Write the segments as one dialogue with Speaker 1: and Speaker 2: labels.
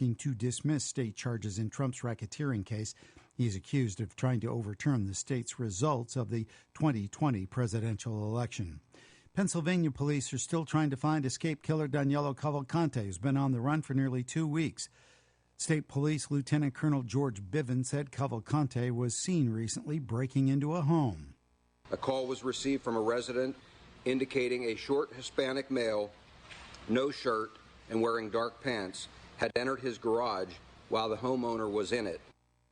Speaker 1: to dismiss state charges in Trump's racketeering case. He's accused of trying to overturn the state's results of the 2020 presidential election. Pennsylvania police are still trying to find escaped killer Danielo Cavalcante, who's been on the run for nearly 2 weeks. State Police Lieutenant Colonel George Bivens said Cavalcante was seen recently breaking into a home.
Speaker 2: A call was received from a resident indicating a short Hispanic male, no shirt and wearing dark pants, had entered his garage while the homeowner was in it.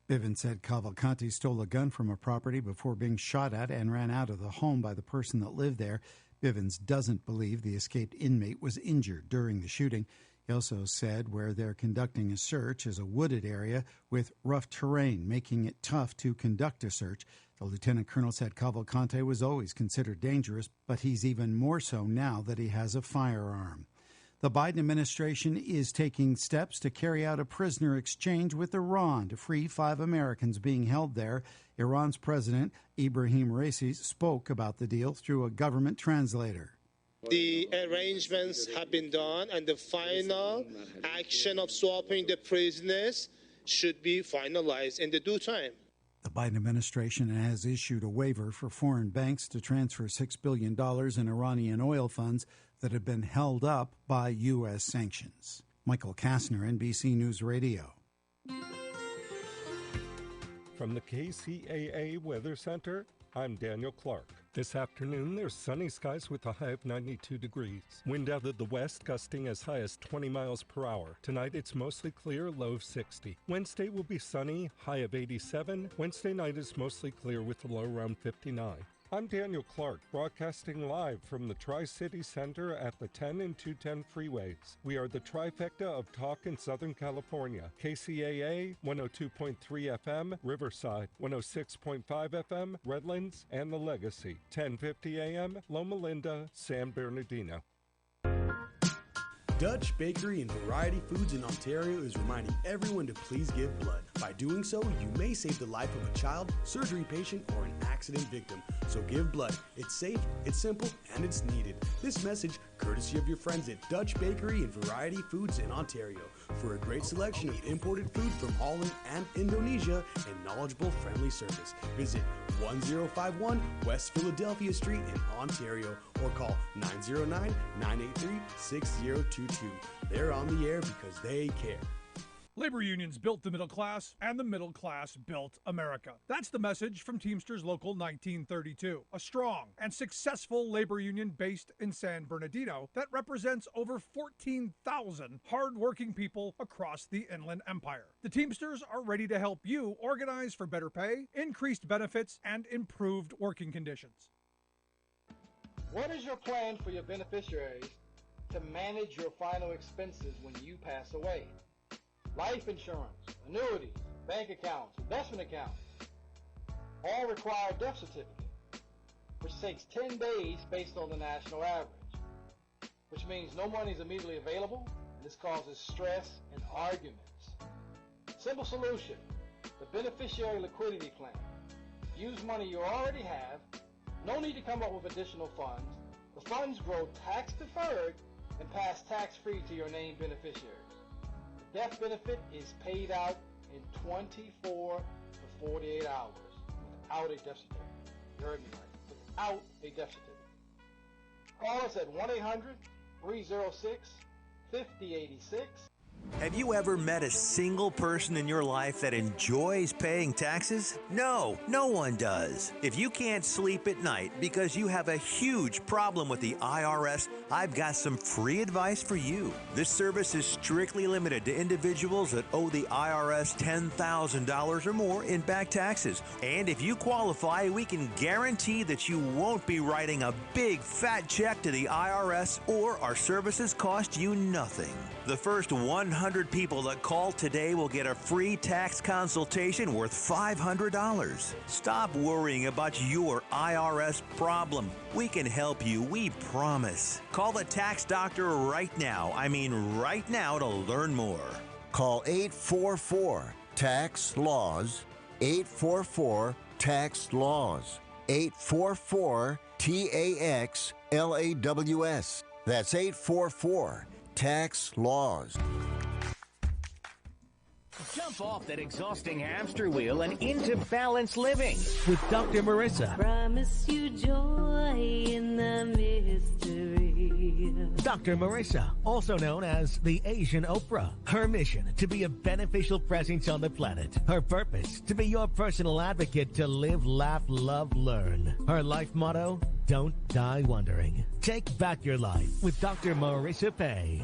Speaker 1: Bivens said Cavalcante stole a gun from a property before being shot at and ran out of the home by the person that lived there. Bivens doesn't believe the escaped inmate was injured during the shooting. He also said where they're conducting a search is a wooded area with rough terrain, making it tough to conduct a search. The lieutenant colonel said Cavalcante was always considered dangerous, but he's even more so now that he has a firearm. The Biden administration is taking steps to carry out a prisoner exchange with Iran to free 5 Americans being held there. Iran's president, Ibrahim Raisi, spoke about the deal through a government translator.
Speaker 3: The arrangements have been done, and the final action of swapping the prisoners should be finalized in the due time.
Speaker 1: The Biden administration has issued a waiver for foreign banks to transfer $6 billion in Iranian oil funds that have been held up by U.S. sanctions. Michael Kastner, NBC News Radio.
Speaker 4: From the KCAA Weather Center, I'm Daniel Clark. This afternoon, there's sunny skies with a high of 92 degrees. Wind out of the west gusting as high as 20 miles per hour. Tonight, it's mostly clear, low of 60. Wednesday will be sunny, high of 87. Wednesday night is mostly clear with a low around 59. I'm Daniel Clark, broadcasting live from the Tri-City Center at the 10 and 210 freeways. We are the trifecta of talk in Southern California. KCAA, 102.3 FM, Riverside, 106.5 FM, Redlands, and The Legacy, 1050 AM, Loma Linda, San Bernardino.
Speaker 5: Dutch Bakery and Variety Foods in Ontario is reminding everyone to please give blood. By doing so, you may save the life of a child, surgery patient, or an accident victim. So give blood. It's safe, it's simple, and it's needed. This message, courtesy of your friends at Dutch Bakery and Variety Foods in Ontario. For a great selection of imported food from Holland and Indonesia and knowledgeable, friendly service, visit 1051 West Philadelphia Street in Ontario or call 909-983-6022. They're on the air because they care.
Speaker 6: Labor unions built the middle class, and the middle class built America. That's the message from Teamsters Local 1932, a strong and successful labor union based in San Bernardino that represents over 14,000 hardworking people across the Inland Empire. The Teamsters are ready to help you organize for better pay, increased benefits, and improved working conditions.
Speaker 7: What is your plan for your beneficiaries to manage your final expenses when you pass away? Life insurance, annuities, bank accounts, investment accounts, all require a death certificate, which takes 10 days based on the national average, which means no money is immediately available, and this causes stress and arguments. Simple solution, the beneficiary liquidity plan. Use money you already have, no need to come up with additional funds. The funds grow tax deferred and pass tax-free to your named beneficiaries. Death benefit is paid out in 24 to 48 hours without a death certificate. You heard me right. Without a death certificate. Call us at 1-800-306-5086.
Speaker 8: Have you ever met a single person in your life that enjoys paying taxes? No, no one does. If you can't sleep at night because you have a huge problem with the IRS, I've got some free advice for you. This service is strictly limited to individuals that owe the IRS $10,000 or more in back taxes. And if you qualify, we can guarantee that you won't be writing a big fat check to the IRS, or our services cost you nothing. The first 100 people that call today will get a free tax consultation worth $500. Stop worrying about your IRS problem. We can help you, we promise. Call the tax doctor right now. I mean right now, to learn more.
Speaker 9: Call 844-TAX-LAWS, 844-TAX-LAWS, 844-TAX-LAWS. That's 844-TAX-LAWS.
Speaker 10: Jump off that exhausting hamster wheel and into balanced living with Dr. Marissa.
Speaker 11: Promise you joy in the mystery.
Speaker 10: Dr. Marissa, also known as the Asian Oprah. Her mission, to be a beneficial presence on the planet. Her purpose, to be your personal advocate to live, laugh, love, learn. Her life motto, don't die wondering. Take back your life with Dr. Marissa Pay.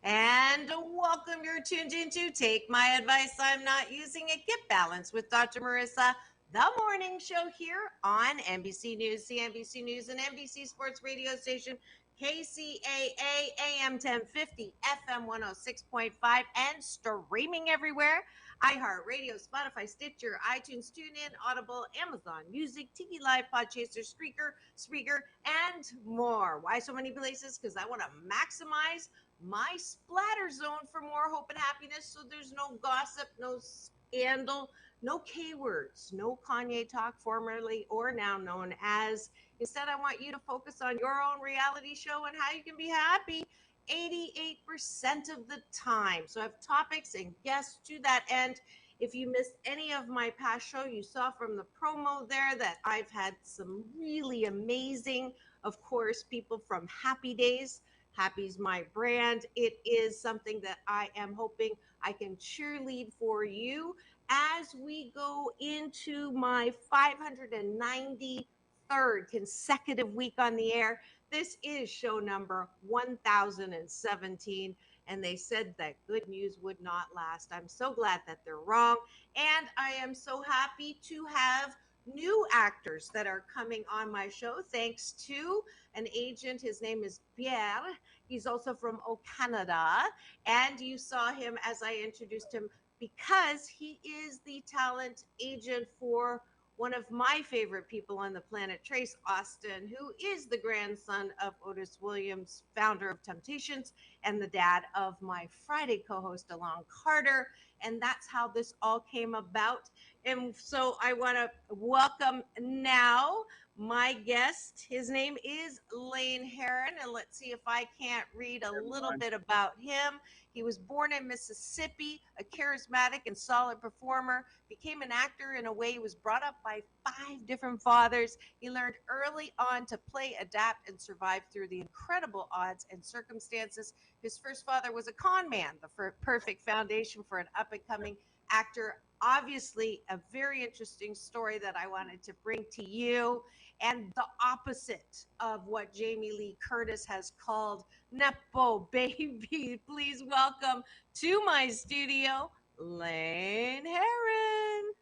Speaker 12: And welcome, you're tuned into Take My Advice, I'm Not Using It. Get Balanced with Dr. Marissa, the morning show here on NBC News, CNBC News, and NBC Sports radio station, KCAA, AM 1050, FM 106.5, and streaming everywhere. iHeartRadio, Spotify, Stitcher, iTunes, TuneIn, Audible, Amazon Music, Tiki Live, Podchaser, Spreaker, and more. Why so many places? Because I want to maximize my splatter zone for more hope and happiness, so there's no gossip, no scandal, no K-words, no Kanye talk, formerly or now known as. Instead, I want you to focus on your own reality show and how you can be happy 88% of the time. So I have topics and guests to that end. If you missed any of my past show, you saw from the promo there that I've had some really amazing, of course, people from Happy Days. Happy's my brand. It is something that I am hoping I can cheerlead for you as we go into my 593rd consecutive week on the air. This is show number 1017, and they said that good news would not last. I'm so glad that they're wrong, and I am so happy to have new actors that are coming on my show, thanks to an agent. His name is Pierre. He's also from Canada, and you saw him as I introduced him because he is the talent agent for one of my favorite people on the planet, Trace Austin, who is the grandson of Otis Williams, founder of Temptations, and the dad of my Friday co-host, Alon Carter. And that's how this all came about. And so I want to welcome now my guest. His name is Lane Heron, and let's see if I can't read a little bit about him. He was born in Mississippi, a charismatic and solid performer, became an actor in a way he was brought up by 5 different fathers. He learned early on to play, adapt, and survive through the incredible odds and circumstances. His first father was a con man, the perfect foundation for an up-and-coming actor. Obviously, a very interesting story that I wanted to bring to you, and the opposite of what Jamie Lee Curtis has called Nepo baby. Please welcome to my studio, Lane Heron.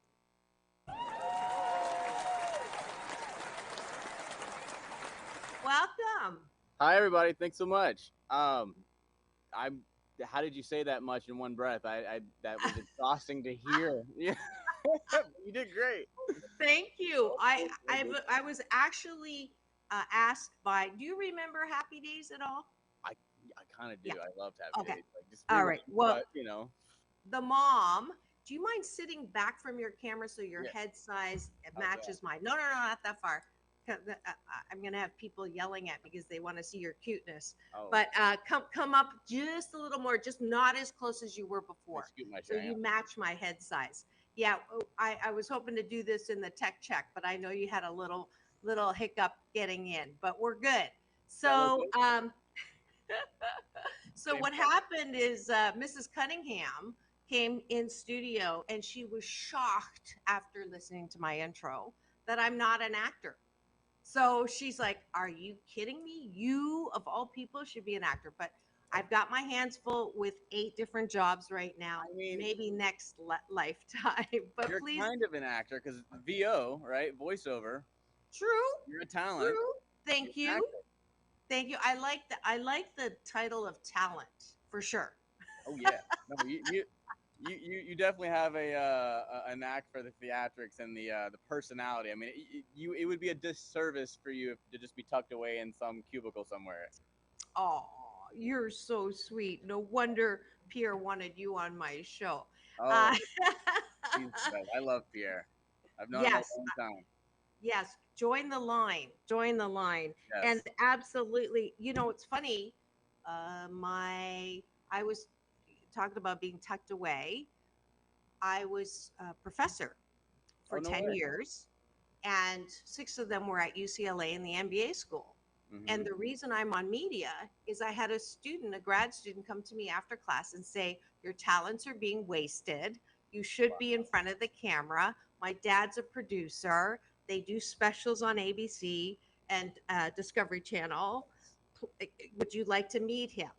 Speaker 12: Welcome.
Speaker 13: Hi, everybody. Thanks so much. How did you say that much in one breath? That was exhausting to hear. Yeah, you did great.
Speaker 12: Thank you. I was actually asked by. Do you remember Happy Days at all?
Speaker 13: I kind of do. Yeah. I loved Happy Days. Like,
Speaker 12: all right. Well,
Speaker 13: but, you know,
Speaker 12: the mom. Do you mind sitting back from your camera so your head size matches mine? No, not that far. I'm gonna have people yelling at me because they want to see your cuteness. Oh. But come up just a little more, just not as close as you were before. So you match my head size. Yeah, I was hoping to do this in the tech check, but I know you had a little hiccup getting in, but we're good. So so what happened is Mrs. Cunningham came in studio and she was shocked after listening to my intro that I'm not an actor. So she's like, are you kidding me? You, of all people, should be an actor. But I've got my hands full with 8 different jobs right now. I mean, maybe next lifetime. But
Speaker 13: you're kind of an actor because VO, right? Voiceover.
Speaker 12: True.
Speaker 13: You're a talent.
Speaker 12: True. Thank you. Thank you. I like the title of talent for sure.
Speaker 13: Oh yeah. No, you definitely have a knack for the theatrics and the personality. I mean, it would be a disservice for you to just be tucked away in some cubicle somewhere.
Speaker 12: Oh, you're so sweet. No wonder Pierre wanted you on my show.
Speaker 13: Oh, I love Pierre. I've known him a long time.
Speaker 12: Yes, join the line. Join the line. Yes. And absolutely, you know, it's funny. talking about being tucked away. I was a professor for
Speaker 13: Oh, no
Speaker 12: 10
Speaker 13: way.
Speaker 12: years, and 6 of them were at UCLA in the MBA school. And the reason I'm on media is I had a grad student, come to me after class and say, your talents are being wasted. You should be in front of the camera. My dad's a producer. They do specials on ABC and Discovery Channel. Would you like to meet him?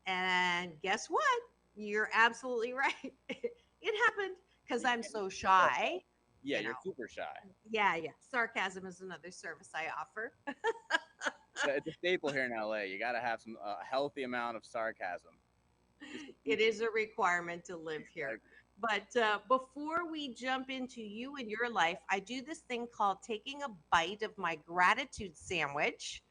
Speaker 12: And guess what? You're absolutely right. It happened because I'm so shy.
Speaker 13: Yeah,
Speaker 12: you
Speaker 13: you're
Speaker 12: know.
Speaker 13: super shy.
Speaker 12: Yeah. Sarcasm is another service I offer.
Speaker 13: It's a staple here in LA. You got to have some healthy amount of sarcasm.
Speaker 12: It is a requirement to live here. But before we jump into you and your life, I do this thing called taking a bite of my gratitude sandwich.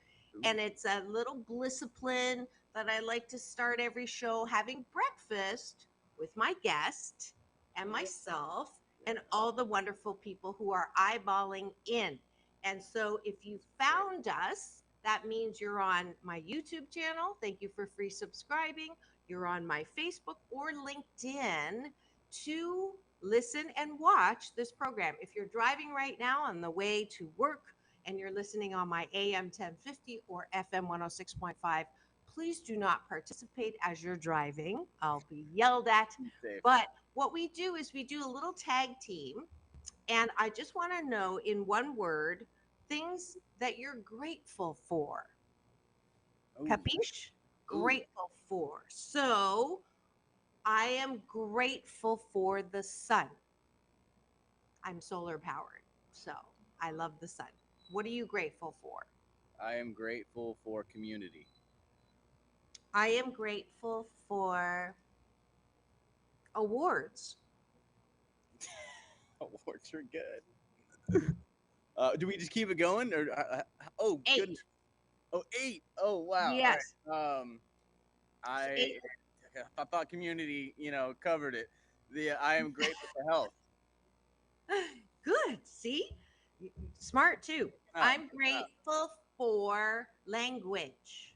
Speaker 12: And it's a little discipline that I like to start every show, having breakfast with my guest and myself and all the wonderful people who are eyeballing in. And so if you found us, that means you're on my YouTube channel. Thank you for free subscribing. You're on my Facebook or LinkedIn to listen and watch this program. If you're driving right now on the way to work and you're listening on my AM 1050 or FM 106.5, please do not participate as you're driving. I'll be yelled at. But what we do is we do a little tag team. And I just want to know, in one word, things that you're grateful for. Capiche? Grateful for. So I am grateful for the sun. I'm solar powered, so I love the sun. What are you grateful for?
Speaker 13: I am grateful for community.
Speaker 12: I am grateful for awards.
Speaker 13: Awards are good. Do we just keep it going, or
Speaker 12: 8.
Speaker 13: Goodness. 8. Oh wow.
Speaker 12: Yes.
Speaker 13: All right. I thought community, covered it. I am grateful for health.
Speaker 12: Good. See, smart too. I'm grateful for language.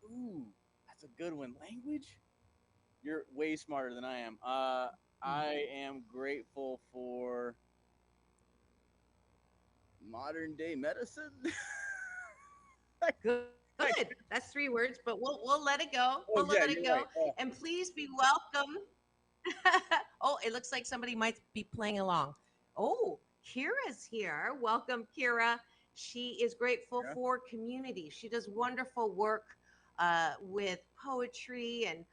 Speaker 13: Ooh, that's a good one. Language? You're way smarter than I am. I am grateful for modern day medicine.
Speaker 12: Good. That's 3 words, but we'll let it go. We'll let it go.
Speaker 13: Right.
Speaker 12: And please be welcome. Oh, it looks like somebody might be playing along. Oh, Kira's here. Welcome, Kira. She is grateful for community. She does wonderful work with poetry and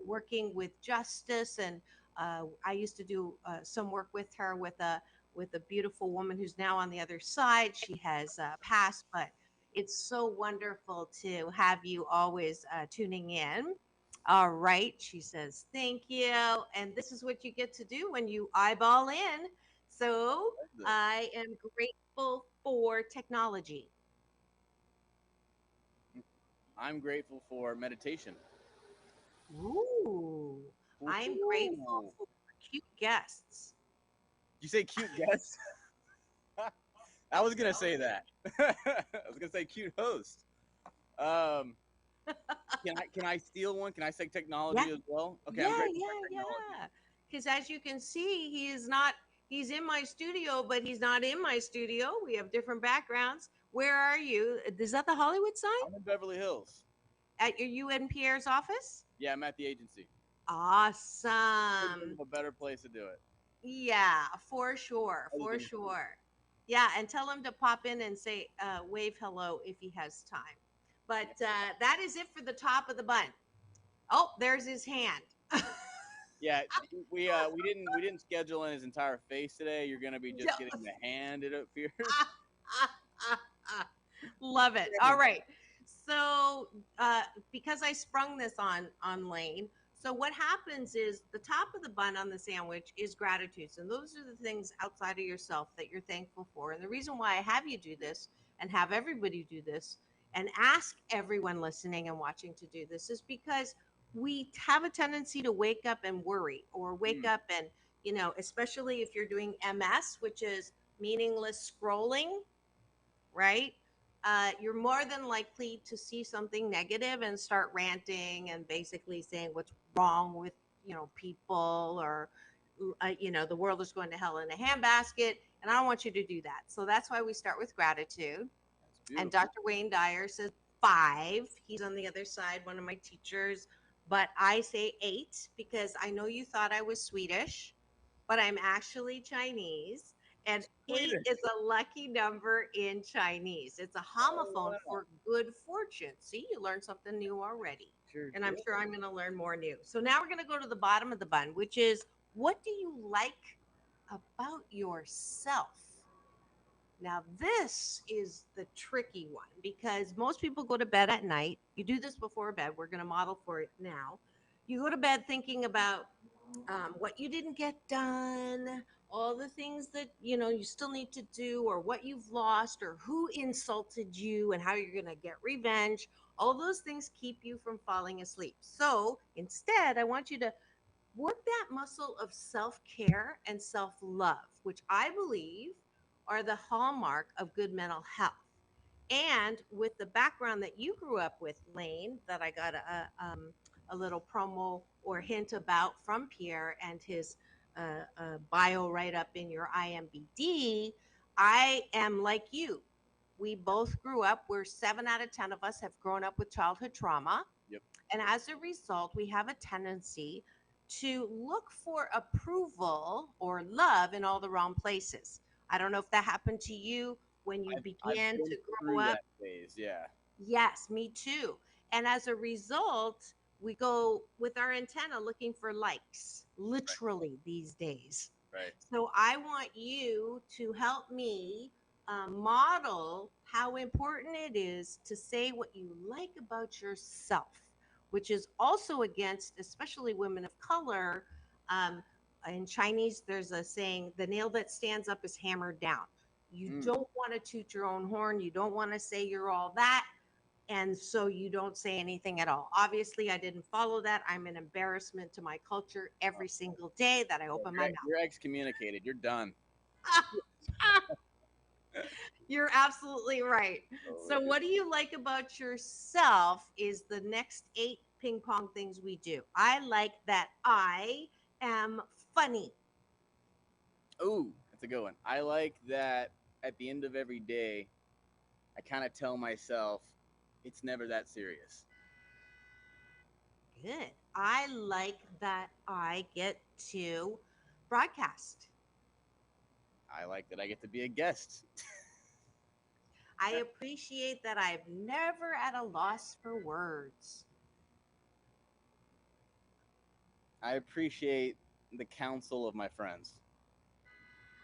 Speaker 12: working with justice. And I used to do some work with her with a beautiful woman who's now on the other side. She has passed, but it's so wonderful to have you always tuning in. All right, she says, thank you. And this is what you get to do when you eyeball in. So I am grateful for technology.
Speaker 13: I'm grateful for meditation.
Speaker 12: Ooh. I'm grateful for cute guests.
Speaker 13: You say cute guests? I was going to say that. I was going to say cute host. Can I steal one? Can I say technology as well? Okay,
Speaker 12: Yeah. Because as you can see, he's in my studio, but he's not in my studio. We have different backgrounds. Where are you? Is that the Hollywood sign?
Speaker 13: I'm in Beverly Hills.
Speaker 12: At your UN Pierre's office?
Speaker 13: Yeah, I'm at the agency.
Speaker 12: Awesome.
Speaker 13: A better place to do it.
Speaker 12: Yeah, for sure. Yeah, and tell him to pop in and say wave hello if he has time. But that is it for the top of the bun. Oh, there's his hand.
Speaker 13: Yeah, we didn't schedule in his entire face today. You're gonna be just getting the hand, it appears.
Speaker 12: Love it. All right. So because I sprung this on Lane, so what happens is the top of the bun on the sandwich is gratitudes. And those are the things outside of yourself that you're thankful for. And the reason why I have you do this and have everybody do this and ask everyone listening and watching to do this is because we have a tendency to wake up and worry, or wake up and, especially if you're doing MS, which is meaningless scrolling, right? you're more than likely to see something negative and start ranting and basically saying what's wrong with, people, or, the world is going to hell in a handbasket. And I don't want you to do that. So that's why we start with gratitude. And Dr. Wayne Dyer says 5. He's on the other side, one of my teachers. But I say 8 because I know you thought I was Swedish, but I'm actually Chinese. And 8 is a lucky number in Chinese. It's a homophone for good fortune. See, you learned something new already. And I'm sure I'm going to learn more new. So now we're going to go to the bottom of the bun, which is, what do you like about yourself? Now, this is the tricky one because most people go to bed at night. You do this before bed. We're going to model for it now. You go to bed thinking about what you didn't get done, all the things that, you still need to do, or what you've lost, or who insulted you and how you're going to get revenge. All those things keep you from falling asleep. So instead, I want you to work that muscle of self-care and self-love, which I believe are the hallmark of good mental health. And with the background that you grew up with, Lane, that I got a little promo or hint about from Pierre and his bio right up in your IMBD, I am like you. We both grew up, 7 out of 10 of us have grown up with childhood trauma.
Speaker 13: Yep.
Speaker 12: And as a result, we have a tendency to look for approval or love in all the wrong places. I don't know if that happened to you when you began to grow up.
Speaker 13: That phase, yeah.
Speaker 12: Yes, me too. And as a result, we go with our antenna looking for likes, literally these days.
Speaker 13: Right.
Speaker 12: So I want you to help me model how important it is to say what you like about yourself, which is also against, especially women of color. In Chinese, there's a saying, the nail that stands up is hammered down. You don't want to toot your own horn. You don't want to say you're all that. And so you don't say anything at all. Obviously, I didn't follow that. I'm an embarrassment to my culture every single day that I open my mouth.
Speaker 13: You're excommunicated. You're done.
Speaker 12: You're absolutely right. So what do you like about yourself is the next 8 ping pong things we do. I like that I am funny.
Speaker 13: Ooh, that's a good one. I like that at the end of every day, I kind of tell myself it's never that serious.
Speaker 12: Good. I like that I get to broadcast.
Speaker 13: I like that I get to be a guest.
Speaker 12: I appreciate that I'm never at a loss for words.
Speaker 13: I appreciate the counsel of my friends.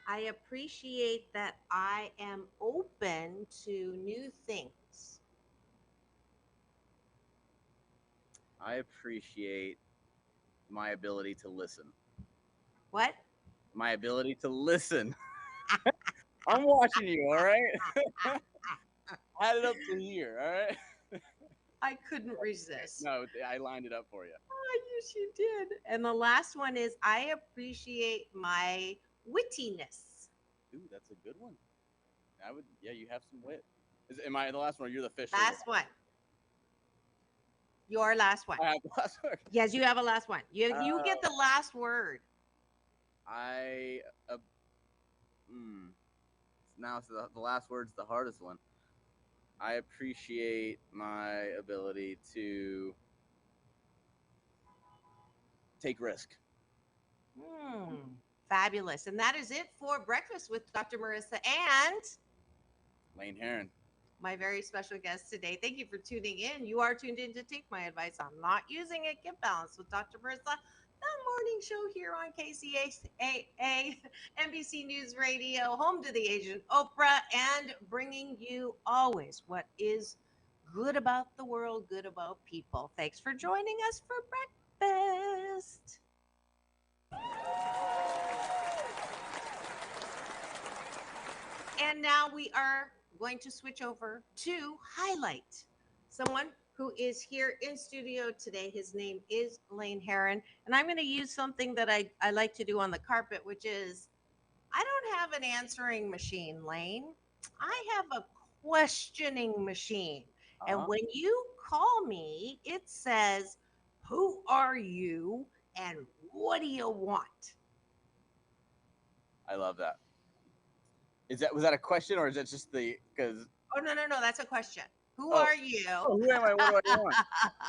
Speaker 12: I appreciate that I am open to new things.
Speaker 13: I appreciate my ability to listen.
Speaker 12: What?
Speaker 13: My ability to listen. I'm watching you, all right? Add it up to here, all right?
Speaker 12: I couldn't resist.
Speaker 13: No, I lined it up for you.
Speaker 12: Oh, yes, you did. And the last one is I appreciate my wittiness.
Speaker 13: Ooh, that's a good one. You have some wit. Am I the last one or you're the fish?
Speaker 12: Last one. Your last one.
Speaker 13: I have the last word.
Speaker 12: Yes, you have a last one. You get the last word.
Speaker 13: Now the last word's the hardest one. I appreciate my ability to take risk.
Speaker 12: Fabulous. And that is it for Breakfast with Dr. Marissa and
Speaker 13: Lane Heron,
Speaker 12: my very special guest today. Thank you for tuning in. You are tuned in to Take My Advice. I'm not using it. Get Balanced with Dr. Marissa, the morning show here on KCAA, NBC News Radio, home to the Asian Oprah, and bringing you always what is good about the world, good about people. Thanks for joining us for breakfast. And now we are going to switch over to highlight someone who is here in studio today. His name is Lane Heron, and I'm going to use something that I like to do on the carpet, which is I don't have an answering machine, Lane. I have a questioning machine. And
Speaker 13: Uh-huh.
Speaker 12: when you call me, it says, "Who are you and what do you want?"
Speaker 13: I love that. Was that a question, or is that just the because?
Speaker 12: Oh, no, no, no. That's a question. Who
Speaker 13: Oh,
Speaker 12: are you?
Speaker 13: oh, who am I? What do I want?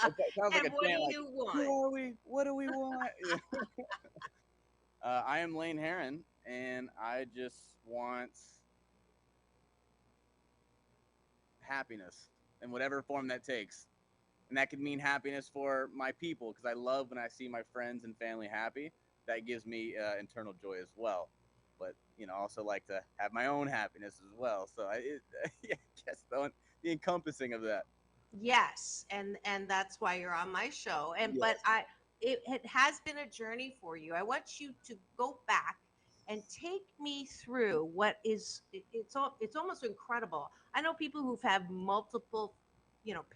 Speaker 13: It sounds like
Speaker 12: And
Speaker 13: a
Speaker 12: what do
Speaker 13: chant, like,
Speaker 12: you
Speaker 13: who
Speaker 12: want?
Speaker 13: are we? What do we want? Yeah. I am Lane Heron, and I just want happiness in whatever form that takes. And that could mean happiness for my people, because I love when I see my friends and family happy. That gives me internal joy as well. But I also like to have my own happiness as well. So yeah, I guess the encompassing of that.
Speaker 12: Yes, and that's why you're on my show. And
Speaker 13: Yes.
Speaker 12: but it has been a journey for you. I want you to go back and take me through what is it's almost incredible. I know people who've had multiple,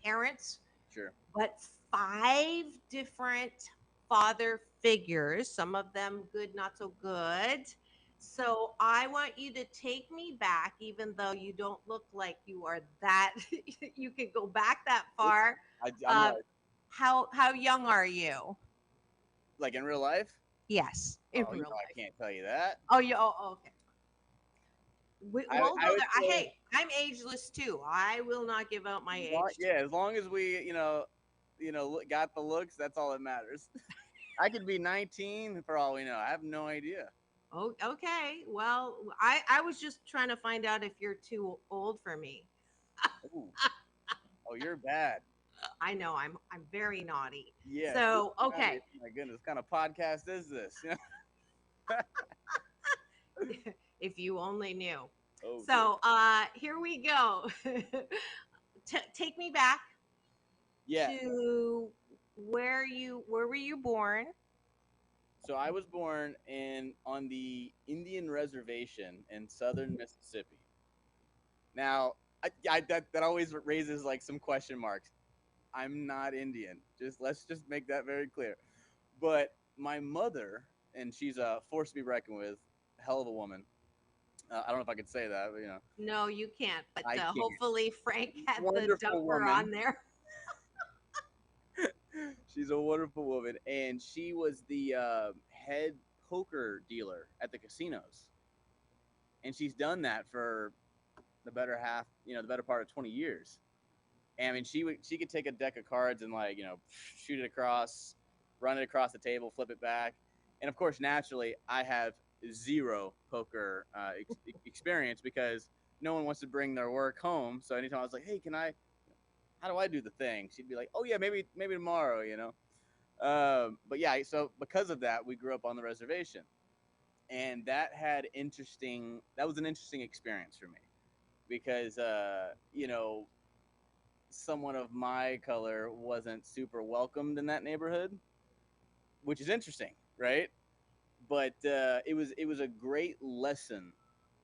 Speaker 12: parents,
Speaker 13: Sure.
Speaker 12: but five different father figures, some of them good, not so good. So I want you to take me back, even though you don't look like you are that, you can go back that far.
Speaker 13: I'm
Speaker 12: Uh,
Speaker 13: like
Speaker 12: how young are you?
Speaker 13: in real life.
Speaker 12: Yes, in
Speaker 13: Oh,
Speaker 12: real
Speaker 13: I
Speaker 12: life.
Speaker 13: can't tell you that.
Speaker 12: Oh, okay. We'll
Speaker 13: I
Speaker 12: go
Speaker 13: would
Speaker 12: there.
Speaker 13: say,
Speaker 12: Hey, I'm ageless too. I will not give out my age.
Speaker 13: yeah, as long as we, got the looks, that's all that matters. I could be 19 for all we know. I have no idea.
Speaker 12: Oh, okay. Well, I was just trying to find out if you're too old for me.
Speaker 13: Ooh. Oh, you're bad.
Speaker 12: I know I'm very naughty.
Speaker 13: Yes.
Speaker 12: So, okay.
Speaker 13: My goodness, what kind of podcast is this?
Speaker 12: If you only knew.
Speaker 13: Oh,
Speaker 12: So, here we go. Take me back
Speaker 13: yeah.
Speaker 12: to where were you born?
Speaker 13: So I was born on the Indian reservation in southern Mississippi. Now, that always raises like some question marks. I'm not Indian. Let's just make that very clear. But my mother, and she's a force to be reckoned with, hell of a woman. I don't know if I could say that, but
Speaker 12: No, you can't. But
Speaker 13: I can't.
Speaker 12: hopefully Frank had the
Speaker 13: Wonderful
Speaker 12: dumper
Speaker 13: woman.
Speaker 12: on there.
Speaker 13: She's a wonderful woman, and she was the head poker dealer at the casinos, and she's done that for the better part of 20 years. And I mean, she could take a deck of cards and shoot it across, run it across the table, flip it back, and of course, naturally, I have zero poker experience because no one wants to bring their work home. So anytime I was like, "Hey, how do I do the thing?" She'd be like, "Oh yeah, maybe tomorrow," But yeah, so because of that, we grew up on the reservation, and that was an interesting experience for me because someone of my color wasn't super welcomed in that neighborhood, which is interesting, right? But it was a great lesson,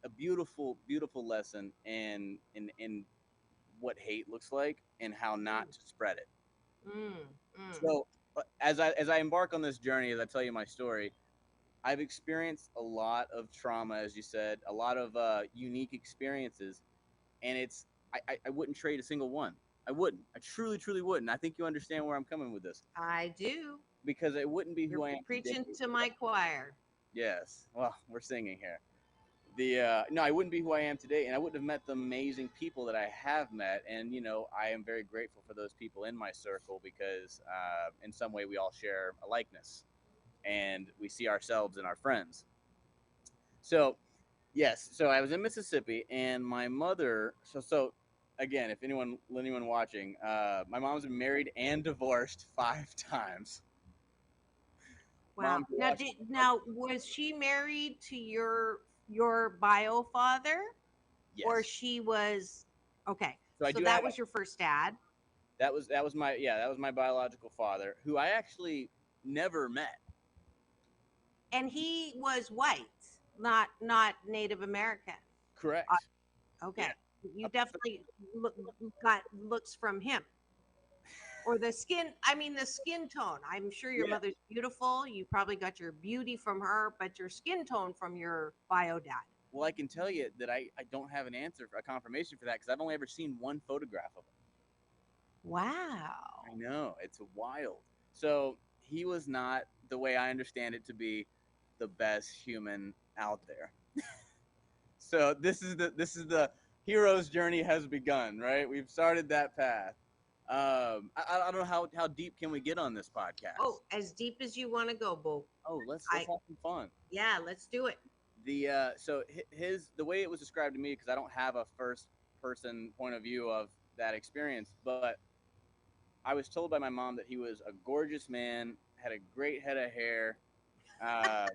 Speaker 13: a beautiful lesson in what hate looks like and how not to spread it. So as I embark on this journey, as I tell you my story, I've experienced a lot of trauma, as you said, a lot of unique experiences, and I wouldn't trade a single one. I wouldn't. I truly wouldn't. I think you understand where I'm coming with this.
Speaker 12: I do.
Speaker 13: Because it wouldn't be
Speaker 12: You're
Speaker 13: who I am
Speaker 12: preaching
Speaker 13: today.
Speaker 12: to my choir.
Speaker 13: Yes. Well, we're singing here. No, I wouldn't be who I am today, and I wouldn't have met the amazing people that I have met. And I am very grateful for those people in my circle because in some way we all share a likeness, and we see ourselves in our friends. So, yes. So I was in Mississippi, and my mother. So again, if anyone watching, my mom's been married and divorced 5 times.
Speaker 12: Wow. Now was she married to your bio father?
Speaker 13: Yes.
Speaker 12: Or she was okay.
Speaker 13: So
Speaker 12: that was your first dad.
Speaker 13: That was my biological father, who I actually never met.
Speaker 12: And he was white, not Native American.
Speaker 13: Correct.
Speaker 12: Okay. Yeah. You definitely got looks from him. Or the skin tone. I'm sure your mother's beautiful. You probably got your beauty from her, but your skin tone from your bio dad.
Speaker 13: Well, I can tell you that I don't have an answer for a confirmation for that because I've only ever seen one photograph of him.
Speaker 12: Wow.
Speaker 13: I know, it's wild. So he was not, the way I understand it, to be the best human out there. So this is the hero's journey has begun, right? We've started that path. I don't know how deep can we get on this podcast?
Speaker 12: Oh, as deep as you want to go, Bo.
Speaker 13: Oh, let's have some fun.
Speaker 12: Yeah, let's do it.
Speaker 13: So the way it was described to me, because I don't have a first person point of view of that experience, but I was told by my mom that he was a gorgeous man, had a great head of hair. I'm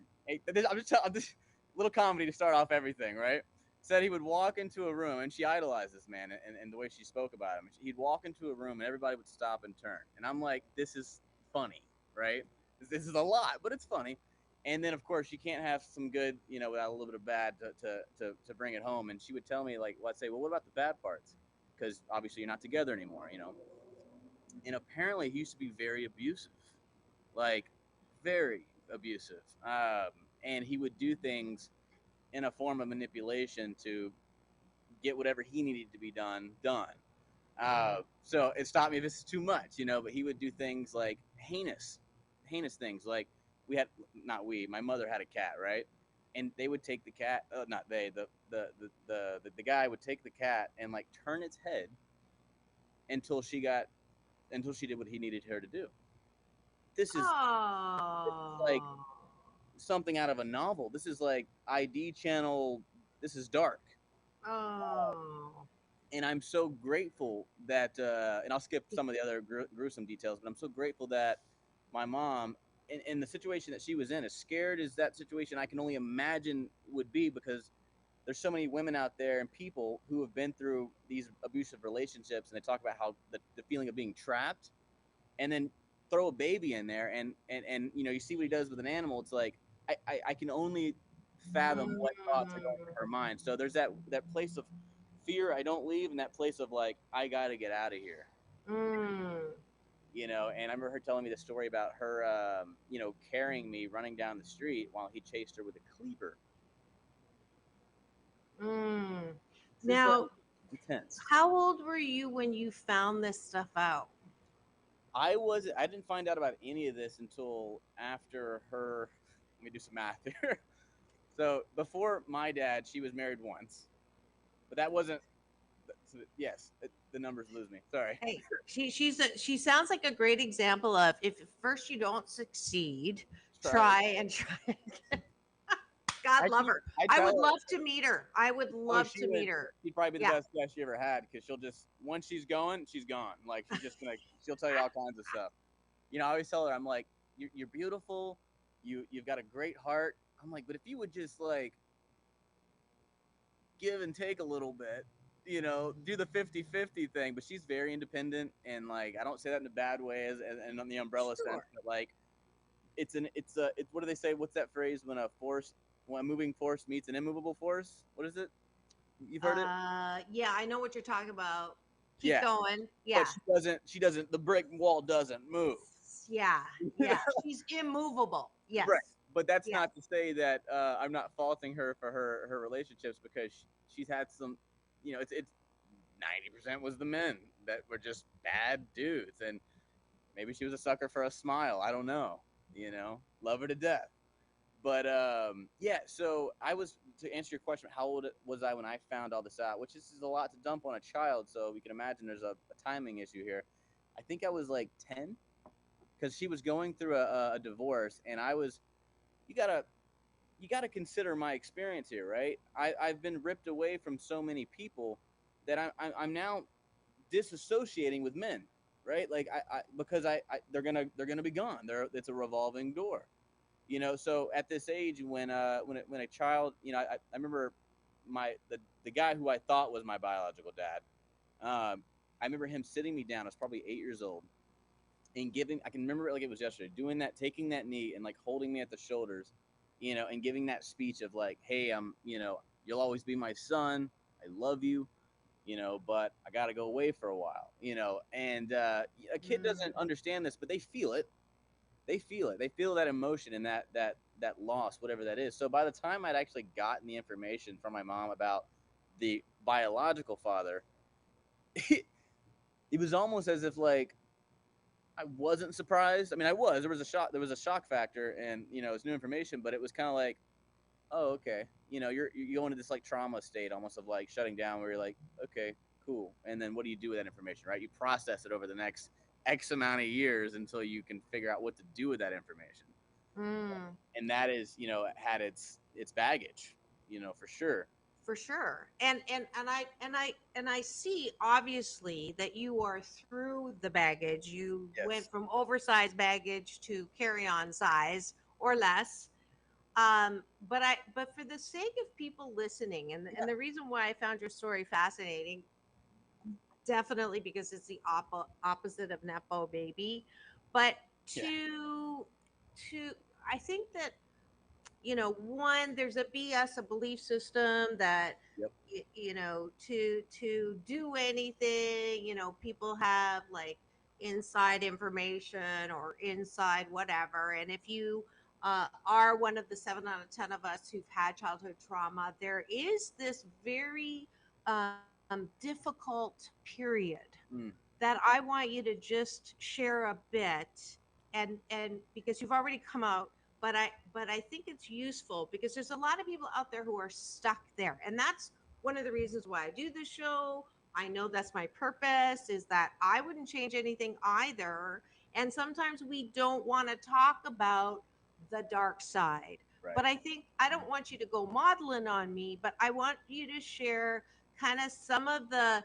Speaker 13: just little comedy to start off everything, right? Said he would walk into a room, and she idolized this man, and the way she spoke about him. He'd walk into a room, and everybody would stop and turn. And I'm like, this is funny, right? This is a lot, but it's funny. And then, of course, you can't have some good, without a little bit of bad to bring it home. And she would tell me, like, I'd say, well, what about the bad parts? Because obviously you're not together anymore, And apparently he used to be very abusive, like very abusive. And he would do things in a form of manipulation to get whatever he needed to be done. So it stopped me if it's too much, but he would do things like heinous things. Like my mother had a cat, right? And they would take the cat, the guy would take the cat and like turn its head until she did what he needed her to do. This is like something out of a novel. This is like ID channel. This is dark. And I'm so grateful that, and I'll skip some of the other gruesome details, but I'm so grateful that my mom, in the situation that she was in, as scared as that situation I can only imagine would be, because there's so many women out there and people who have been through these abusive relationships, and they talk about how the feeling of being trapped, and then throw a baby in there, and you see what he does with an animal. It's like I can only fathom what thoughts are going through her mind. So there's that place of fear I don't leave, and that place of like I gotta get out of here. And I remember her telling me the story about her carrying me running down the street while he chased her with a cleaver.
Speaker 12: Now,
Speaker 13: intense.
Speaker 12: How old were you when you found this stuff out?
Speaker 13: I didn't find out about any of this until after her. Let me do some math here. So before my dad, she was married once, but that wasn't. Yes, the numbers lose me. Sorry.
Speaker 12: Hey, she sounds like a great example of, if at first you don't succeed, try again. God love her. I would love to meet her. I would love to meet her.
Speaker 13: She'd probably be the best guest she ever had, because she'll just, once she's going, she's gone. Like she'll tell you all kinds of stuff. I always tell her, I'm like, you're beautiful, you've got a great heart. I'm like, but if you would just like give and take a little bit, do the 50-50 thing. But she's very independent, and like I don't say that in a bad way, and on the umbrella sense, but like it's what do they say? What's that phrase when a moving force meets an immovable force? What is it? You've heard it?
Speaker 12: Yeah, I know what you're talking about. Keep going. Yeah.
Speaker 13: But she doesn't, the brick wall doesn't move.
Speaker 12: Yeah. She's immovable. Yes.
Speaker 13: Right. But that's not to say that I'm not faulting her for her relationships, because she's had some, it's 90% was the men that were just bad dudes. And maybe she was a sucker for a smile. I don't know, love her to death. But so to answer your question, how old was I when I found all this out, which is a lot to dump on a child, so we can imagine there's a timing issue here. I think I was like 10, because she was going through a divorce, and you gotta consider my experience here, right? I've been ripped away from so many people that I'm now disassociating with men, right? Like because they're gonna be gone. It's a revolving door. So at this age, when a child, I remember the guy who I thought was my biological dad. I remember him sitting me down. I was probably 8 years old, and I can remember it like it was yesterday, taking that knee and like holding me at the shoulders, and giving that speech of like, hey, you'll always be my son. I love you, but I got to go away for a while, and a kid doesn't understand this, but they feel it. They feel that emotion and that that loss, whatever that is. So by the time I'd actually gotten the information from my mom about the biological father, it was almost as if like I wasn't surprised. I mean, I was. There was a shock. There was a shock factor, and it's new information. But it was kind of like, oh, okay. You go into this like trauma state, almost of like shutting down, where you're like, okay, cool. And then what do you do with that information, right? You process it over the next X amount of years until you can figure out what to do with that information. And that is, had its baggage, for sure.
Speaker 12: For sure. And I see obviously that you are through the baggage. You went from oversized baggage to carry-on size or less. But for the sake of people listening, and the reason why I found your story fascinating, definitely because it's the opposite of Nepo baby, but to I think that one, there's a belief system that to do anything, people have like inside information or inside whatever, and if you are one of the 7 out of 10 of us who've had childhood trauma, there is this very difficult period that I want you to just share a bit, and because you've already come out, but I think it's useful because there's a lot of people out there who are stuck there, and that's one of the reasons why I do this show. I know that's my purpose, is that I wouldn't change anything either, and sometimes we don't want to talk about the dark side. Right. But I think I don't want you to go modeling on me, but I want you to share kind of some of the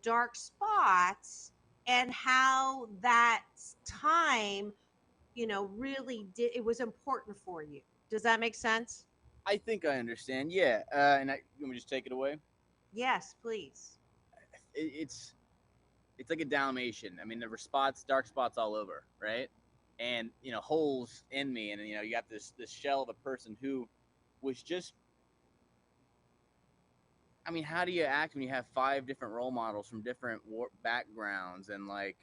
Speaker 12: dark spots and how that time really did, it was important for you. Does that make sense?
Speaker 13: I think I understand. Yeah. And you want me to just take it away?
Speaker 12: Yes, please.
Speaker 13: It's like a Dalmatian. I mean, there were dark spots all over, right? And holes in me, and you got this shell of a person who was just. I mean, how do you act when you have 5 different role models from different backgrounds, and like,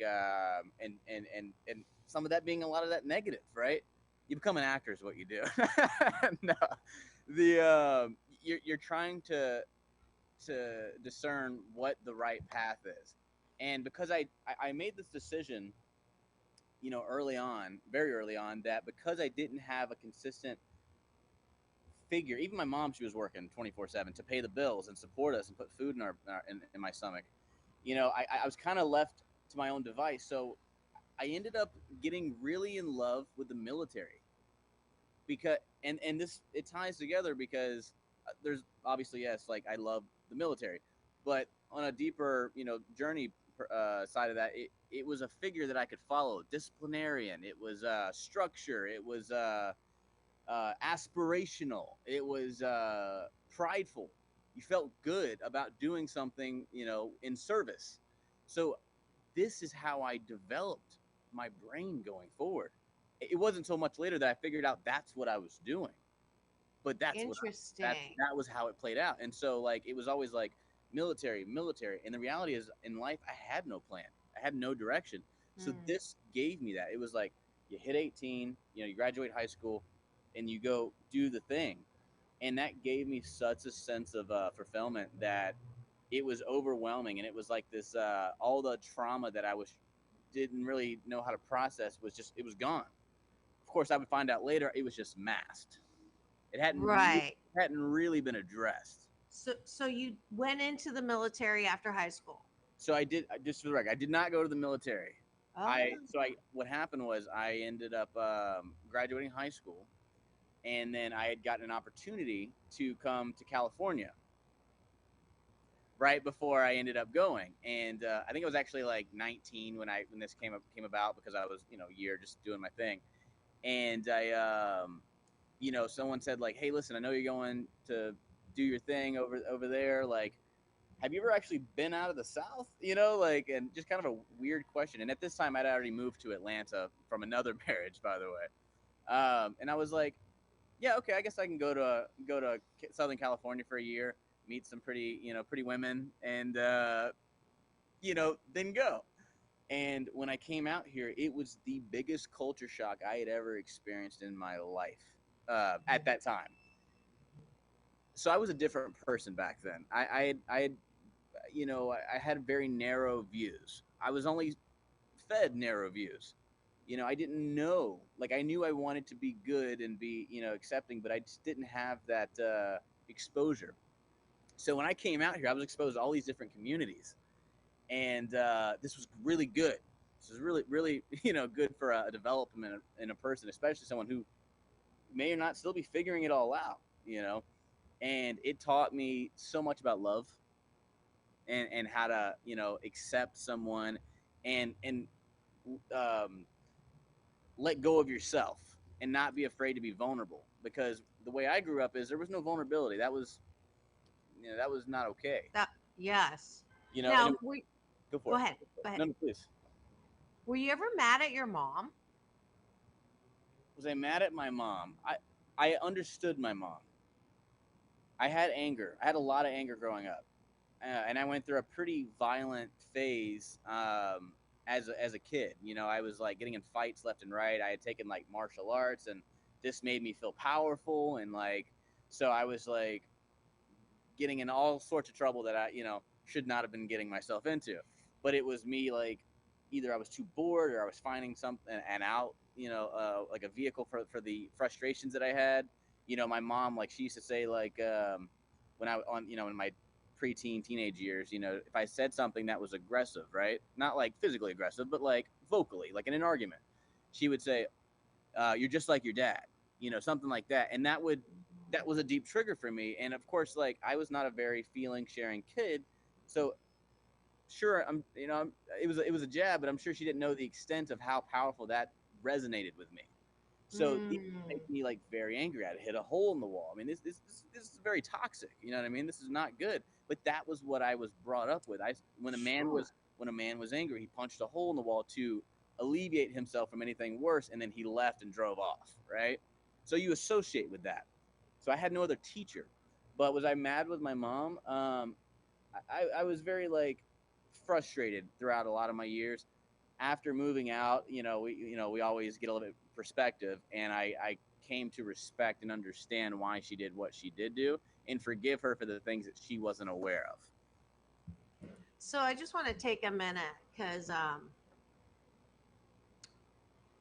Speaker 13: and some of that being a lot of that negative, right? You become an actor is what you do. No, you're trying to discern what the right path is, and because I made this decision, early on, very early on, that because I didn't have a consistent figure, even my mom, she was working 24/7 to pay the bills and support us and put food in my stomach. I was kind of left to my own device, so I ended up getting really in love with the military, because and this, it ties together because there's obviously, yes, like I love the military, but on a deeper journey side of that, it was a figure that I could follow, disciplinarian. It was structure. It was aspirational. It was prideful. You felt good about doing something, in service. So this is how I developed my brain going forward. It wasn't so much later that I figured out that's what I was doing, but that's interesting. That was how it played out. And so like, it was always like military. And the reality is, in life, I had no plan. I had no direction. So this gave me that. It was like, you hit 18, you graduate high school, and you go do the thing. And that gave me such a sense of fulfillment that it was overwhelming. And it was like this, all the trauma that I didn't really know how to process it was gone. Of course, I would find out later it was just masked. It hadn't really been addressed.
Speaker 12: So you went into the military after high school?
Speaker 13: So I did, just for the record, I did not go to the military. What happened was I ended up graduating high school, and then I had gotten an opportunity to come to California right before I ended up going. And I think I was actually like 19 when this came about, because I was, a year just doing my thing. And I, someone said like, hey, listen, I know you're going to do your thing over there. Like, have you ever actually been out of the South? And just kind of a weird question. And at this time, I'd already moved to Atlanta from another marriage, by the way. And I was like, yeah, okay, I guess I can go to Southern California for a year, meet some pretty women, and then go. And when I came out here, it was the biggest culture shock I had ever experienced in my life at that time. So I was a different person back then. I had very narrow views. I was only fed narrow views. I didn't know. Like, I knew I wanted to be good and be, accepting, but I just didn't have that exposure. So when I came out here, I was exposed to all these different communities, and this was really good. This is really, really, good for a development in a person, especially someone who may or not still be figuring it all out. And it taught me so much about love and how to accept someone and let go of yourself and not be afraid to be vulnerable, because the way I grew up is there was no vulnerability. That was not okay.
Speaker 12: Yes.
Speaker 13: Now,
Speaker 12: go ahead.
Speaker 13: No, please.
Speaker 12: Were you ever mad at your mom?
Speaker 13: Was I mad at my mom? I understood my mom. I had anger. I had a lot of anger growing up, and I went through a pretty violent phase as a kid. I was like getting in fights left and right. I had taken like martial arts, and this made me feel powerful, and so I was like getting in all sorts of trouble that I should not have been getting myself into. But it was me, like, either I was too bored or I was finding something an out, like a vehicle for the frustrations that I had. My mom, like, she used to say, like, when I in my preteen teenage years, if I said something that was aggressive, right? Not like physically aggressive, but like vocally, like in an argument, she would say, you're just like your dad, something like that. And that was a deep trigger for me. And of course, like, I was not a very feeling sharing kid. So sure, it was a jab, but I'm sure she didn't know the extent of how powerful that resonated with me. So it made me like very angry. I'd hit a hole in the wall. I mean, this is very toxic. You know what I mean? This is not good. But that was what I was brought up with. When a man was angry, he punched a hole in the wall to alleviate himself from anything worse, and then he left and drove off. Right? So you associate with that. So I had no other teacher. But was I mad with my mom? I was very like frustrated throughout a lot of my years. After moving out, we always get a little bit of perspective, and I came to respect and understand why she did what she did do, and forgive her for the things that she wasn't aware of.
Speaker 12: So I just want to take a minute, because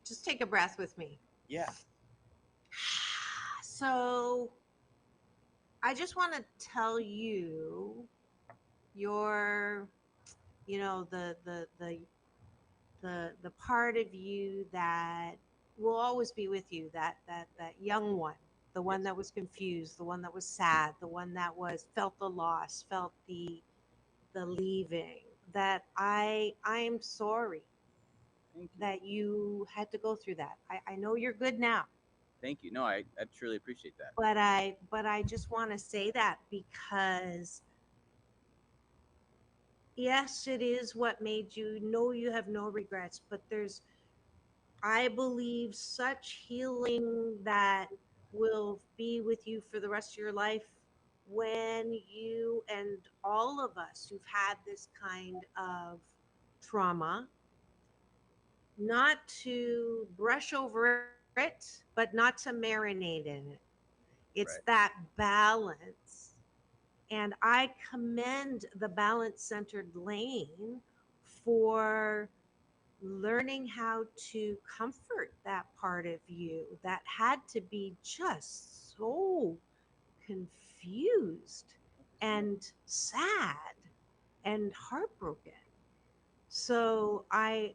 Speaker 12: just take a breath with me.
Speaker 13: Yeah.
Speaker 12: So I just want to tell you your, the part of you that will always be with you, that young one, the one that was confused, the one that was sad, the one that felt the loss, felt the leaving. That I am sorry that you had to go through that. I know you're good now.
Speaker 13: Thank you. No, I truly appreciate that.
Speaker 12: But I just want to say that because yes, it is what made you. No, you have no regrets, but there's, I believe, such healing that will be with you for the rest of your life when you and all of us who've had this kind of trauma, not to brush over it, but not to marinate in it. It's
Speaker 13: right.
Speaker 12: That balance. And I commend the balance-centered lane for learning how to comfort that part of you that had to be just so confused and sad and heartbroken. So the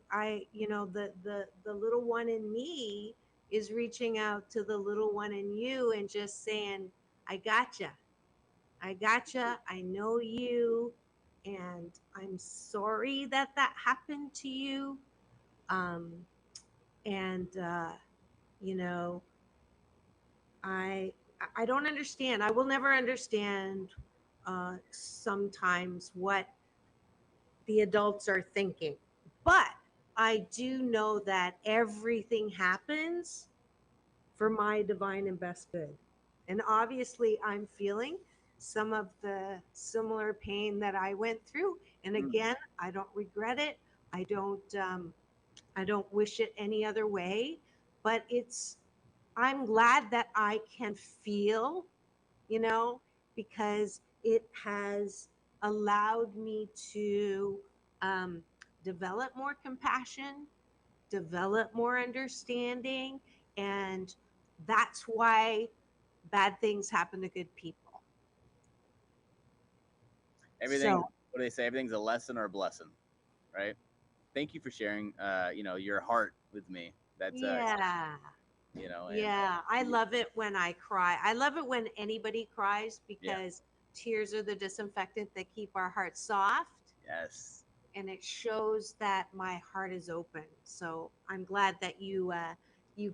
Speaker 12: little one in me is reaching out to the little one in you and just saying, I gotcha. I gotcha. I know you. And I'm sorry that happened to you. And I don't understand. I will never understand sometimes what the adults are thinking. But I do know that everything happens for my divine and best good. And obviously, I'm feeling some of the similar pain that I went through. And again, I don't regret it. I don't wish it any other way, but I'm glad that I can feel, you know, because it has allowed me to um, develop more compassion, develop more understanding, and that's why bad things happen to good people.
Speaker 13: Everything,
Speaker 12: So,
Speaker 13: what do they say? Everything's a lesson or a blessing, right? Thank you for sharing, your heart with me. That's,
Speaker 12: yeah.
Speaker 13: and
Speaker 12: Yeah, I love it when I cry. I love it when anybody cries
Speaker 13: yeah,
Speaker 12: because tears are the disinfectant that keep our hearts soft,
Speaker 13: yes.
Speaker 12: and it shows that my heart is open. So I'm glad that you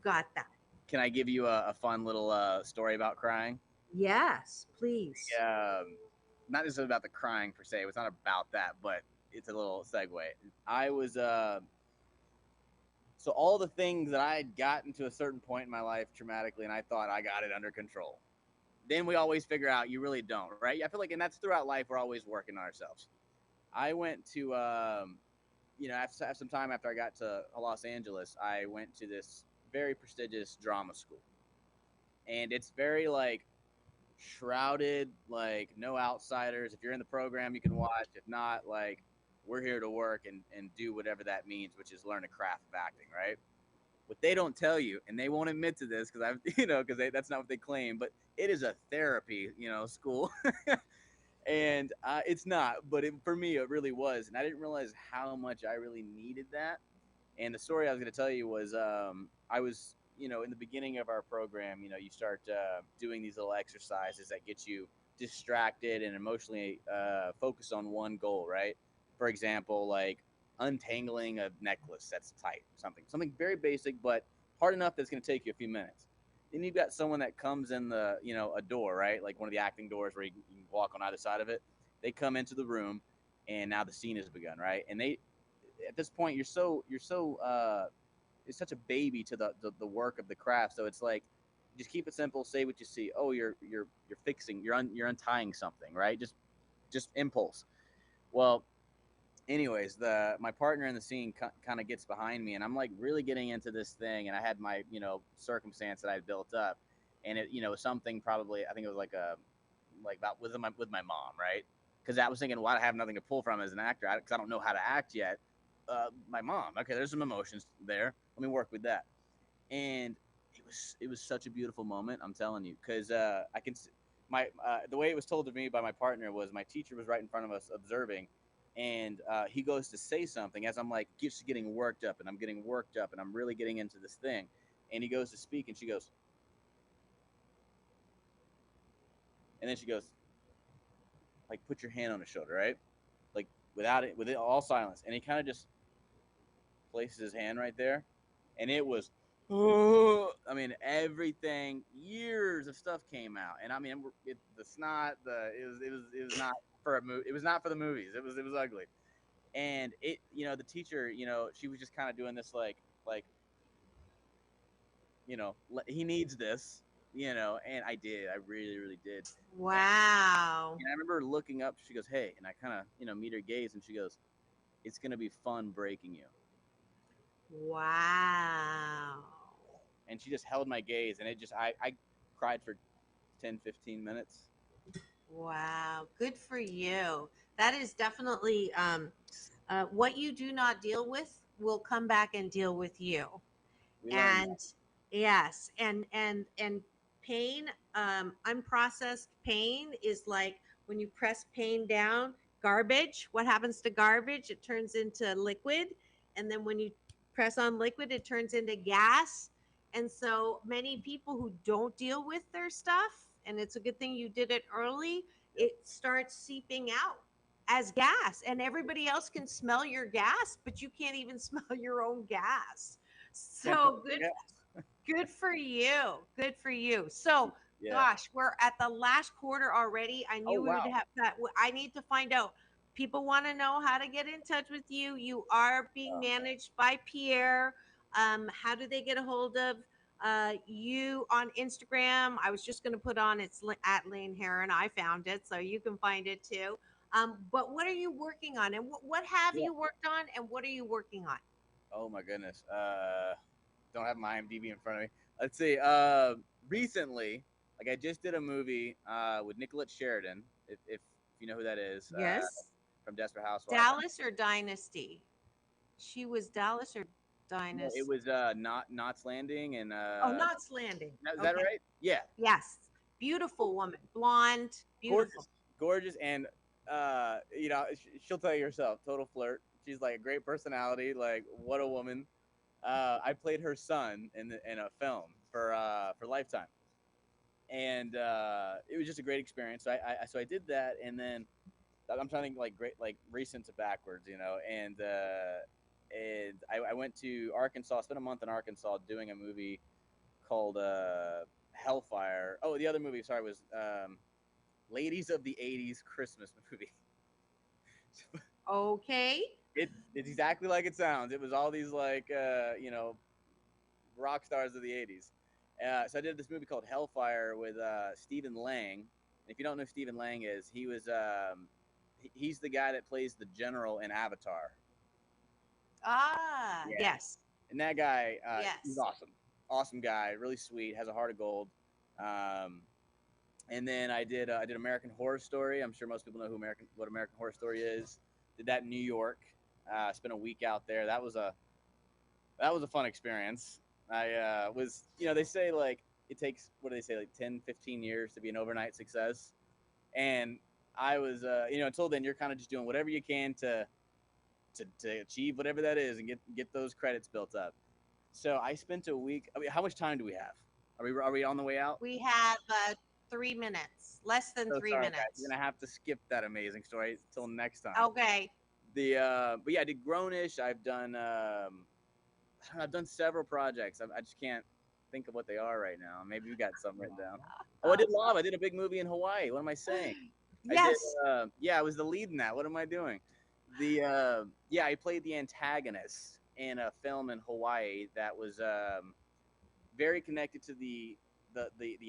Speaker 12: got that.
Speaker 13: Can I give you a fun little story about crying?
Speaker 12: Yes, please.
Speaker 13: Not necessarily about the crying per se. It's not about that, but it's a little segue. I was so all the things that I had gotten to a certain point in my life traumatically, and I thought I got it under control. Then we always figure out you really don't, right? I feel like, and that's throughout life. We're always working on ourselves. I went to, after some time after I got to Los Angeles, I went to this very prestigious drama school, and it's very like shrouded, like no outsiders. If you're in the program, you can watch. If not, like we're here to work and do whatever that means, which is learn a craft of acting, right? What they don't tell you, and they won't admit to this because I've, because that's not what they claim, but it is a therapy, school. And it's not, but for me, it really was. And I didn't realize how much I really needed that. And the story I was going to tell you was I was, in the beginning of our program, you start doing these little exercises that get you distracted and emotionally focused on one goal, right? For example, like untangling a necklace that's tight, something very basic, but hard enough that's going to take you a few minutes. Then you've got someone that comes in the, a door, right? Like one of the acting doors where you can walk on either side of it. They come into the room and now the scene has begun, right? And at this point it's such a baby to the work of the craft. So it's like, just keep it simple, say what you see. Oh, you're fixing, you're untying something, right? Just impulse. Well, anyways, my partner in the scene kind of gets behind me, and I'm like really getting into this thing, and I had my circumstance that I built up, and it something probably, I think it was like about with my mom, right? Because I was thinking, well, I have nothing to pull from as an actor because I don't know how to act yet. My mom, okay, there's some emotions there. Let me work with that, and it was such a beautiful moment. I'm telling you, because I can my the way it was told to me by my partner was my teacher was right in front of us observing, and he goes to say something as I'm like just getting worked up, and I'm getting worked up, and I'm really getting into this thing, and he goes to speak, and she goes, and then she goes, like, put your hand on his shoulder, right? Like with it all silence, and he kind of just places his hand right there, and it was, oh, I mean, everything, years of stuff came out, and I mean, the snot, it was not for a movie, it was not for the movies, it was ugly, and the teacher, she was just kind of doing this like, he needs this, and I really, really did.
Speaker 12: Wow.
Speaker 13: And I remember looking up, she goes, hey, and I kind of, meet her gaze, and she goes, it's gonna be fun breaking you.
Speaker 12: Wow.
Speaker 13: And she just held my gaze, and I cried for 10-15 minutes.
Speaker 12: Wow. Good for you. That is definitely what you do not deal with will come back and deal with you.
Speaker 13: We learned
Speaker 12: And yes, and pain, unprocessed pain is like when you press pain down, garbage. What happens to garbage? It turns into liquid, and then when you press on liquid, it turns into gas. And so many people who don't deal with their stuff, and it's a good thing you did it early, it starts seeping out as gas, and everybody else can smell your gas, but you can't even smell your own gas. So good for you. Good for you. So,
Speaker 13: Yeah.
Speaker 12: gosh, we're at the last quarter already. I
Speaker 13: Oh,
Speaker 12: knew we would
Speaker 13: wow.
Speaker 12: have that. I need to find out. People want to know how to get in touch with you. You are being managed by Pierre. How do they get a hold of you on Instagram? I was just going to put on it's at Lane Heron. I found it, so you can find it too. But what are you working on, and what have
Speaker 13: Yeah.
Speaker 12: you worked on, and what are you working on?
Speaker 13: Oh my goodness. Don't have my IMDb in front of me. Let's see. Recently, like I just did a movie with Nicolette Sheridan, if you know who that is,
Speaker 12: Yes.
Speaker 13: from Desperate Housewives.
Speaker 12: Dallas or Dynasty? She was Dallas or
Speaker 13: No, it
Speaker 12: Dynasty?
Speaker 13: was Knots Landing and
Speaker 12: Oh, Knots Landing.
Speaker 13: is that
Speaker 12: Okay.
Speaker 13: right? Yeah.
Speaker 12: Yes. Beautiful woman. Blonde. Beautiful.
Speaker 13: Gorgeous, and she'll tell you herself, total flirt. She's like a great personality, like what a woman. I played her son in a film for Lifetime, and it was just a great experience. So I did that, and then I'm trying to think like recent to backwards, and I went to Arkansas, spent a month in Arkansas doing a movie called Hellfire. Oh, the other movie, sorry, was Ladies of the 80s Christmas movie.
Speaker 12: Okay.
Speaker 13: It's exactly like it sounds. It was all these rock stars of the 80s. So I did this movie called Hellfire with Stephen Lang. And if you don't know who Stephen Lang is, he's the guy that plays the general in Avatar.
Speaker 12: Ah,
Speaker 13: Yeah.
Speaker 12: yes.
Speaker 13: And that guy,
Speaker 12: Yes.
Speaker 13: he's awesome guy, really sweet, has a heart of gold. And then I did American Horror Story. I'm sure most people know what American Horror Story is. Did that in New York. Spent a week out there. That was a fun experience. I was, they say like it takes, what do they say, like 10, 15 years to be an overnight success. And I was, until then, you're kind of just doing whatever you can to achieve whatever that is and get those credits built up. So I spent a week. I mean, how much time do we have? Are we on the way out?
Speaker 12: We have 3 minutes, less than 3 minutes.
Speaker 13: Guys. You're gonna have to skip that amazing story till next time.
Speaker 12: Okay.
Speaker 13: But yeah, I did Grownish. I've done several projects. I just can't think of what they are right now. Maybe you got some written down. Oh, I did Love. I did a big movie in Hawaii. What am I saying?
Speaker 12: Yes.
Speaker 13: I was the lead in that. What am I doing? I played the antagonist in a film in Hawaii that was very connected to the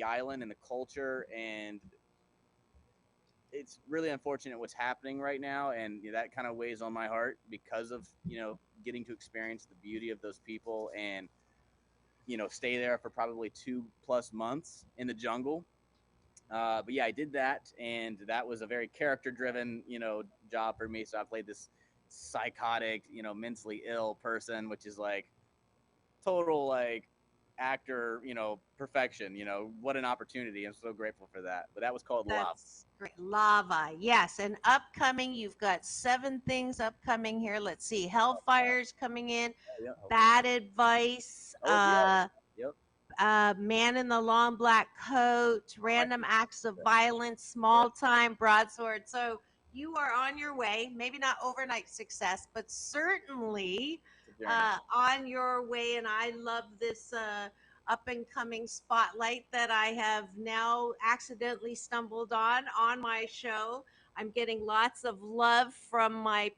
Speaker 13: island and the culture, and it's really unfortunate what's happening right now, and that kind of weighs on my heart because of getting to experience the beauty of those people and stay there for probably 2+ months in the jungle. But yeah, I did that, and that was a very character-driven, job for me. So I played this psychotic, mentally ill person, which is like total like actor, perfection. What an opportunity! I'm so grateful for that. But that was called Lava.
Speaker 12: Great. Lava, yes. And upcoming, you've got 7 things upcoming here. Let's see. Hellfire's coming in. Bad Advice. Man in the Long Black Coat, Random Acts of Violence, Small Time, Broadsword. So you are on your way. Maybe not overnight success, but certainly on your way. And I love this up and coming spotlight that I have now accidentally stumbled on my show. I'm getting lots of love from my